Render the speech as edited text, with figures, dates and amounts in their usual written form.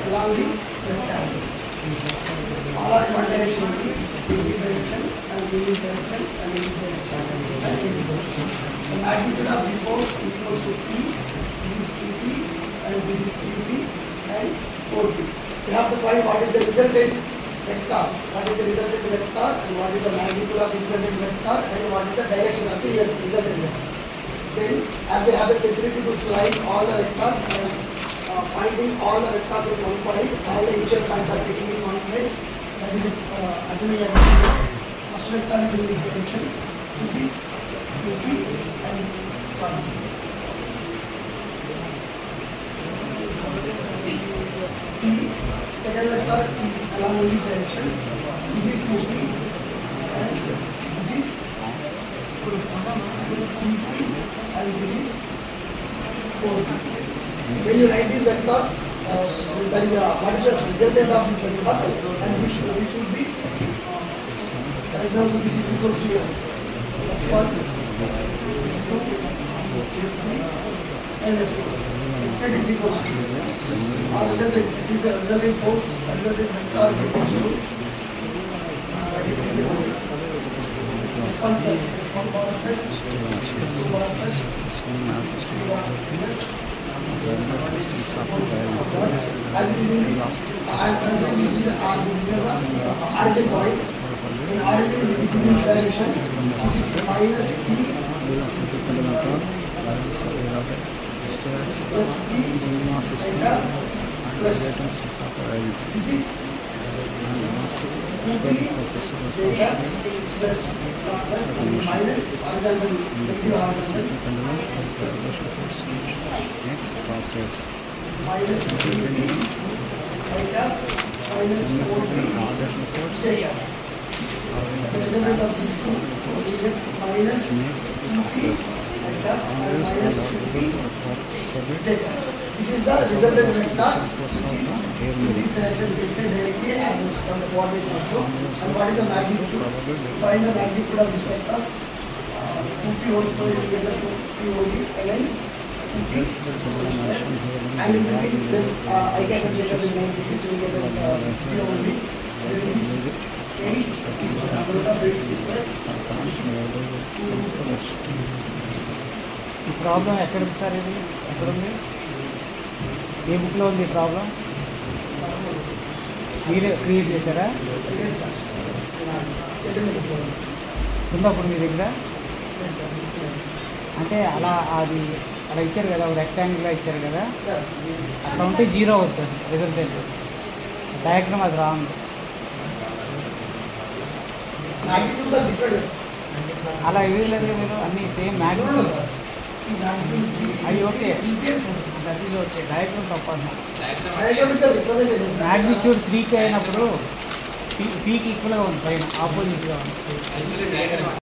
along the rectangle. All are in one direction only, in this direction and in this direction and in this direction and in this direction. The magnitude of this force is equals to P. This is 2P and this is 3P and 4P. We have to find what is the resultant vector, what is the resultant vector and what is the magnitude of the resultant vector and what is the direction of the resultant vector. Then as we have the facility to slide all the vectors and finding all the vectors at one point, all the initial points are taken in one place. That is assuming as first vector is in this direction. This is 2P and sorry. P. Second vector is along in this direction. This is 2P and this is 3P and this is 4P. When you write these vectors, that is what is the resultant of these vectors, and this would be, for example, this is equals to F1, F2, F3 and F4. F8 is equals to our resultant, F is a resultant force, resultant vector is equals to F1 plus F1 power plus F2 power plus F2 power plus. As it is in this, I am considering this is the origin point. In origin, this is in this direction. This is minus P plus P plus this is 2P plus this is minus horizontal, negative horizontal minus 3P minus 4P J cap. The resultant of these two we get minus 2P and minus 2P J cap. This is the resultant vector which is in this direction. We can say directly as from the coordinates also. And what is the magnitude? Find the magnitude of these vectors. 2P whole square together 2P only again 2P whole square. And in between then I can take up the 9 degrees, so we get the 0 only. Then this 8 is root of 8 square. ఈ problem ఎక్కడ ఉంది sir? ఇది ఎక్కడ ఉంది? ఏ బుక్లో ఉంది ఈ problem? మీరే క్రియేట్ చేశారా? ఉందప్పుడు మీ దగ్గర? అంటే అలా అది అలా ఇచ్చారు కదా, రెక్టాంగిల్గా ఇచ్చారు కదా, అట్లా ఉంటే 0 అవుతుంది రిజల్టెంట్. డయాగ్రామ్ అది రాంగ్. అలా ఇవ్వలేదు మీరు, అన్నీ సేమ్ మ్యాగ్నిట్యూడ్ అవి okay, that is okay. Diagram తప్ప మ్యాగ్నిట్యూడ్ 3P అయినప్పుడు పీకి ఈక్వల్గా ఉంది, పైన ఆపోజిట్గా ఉంది.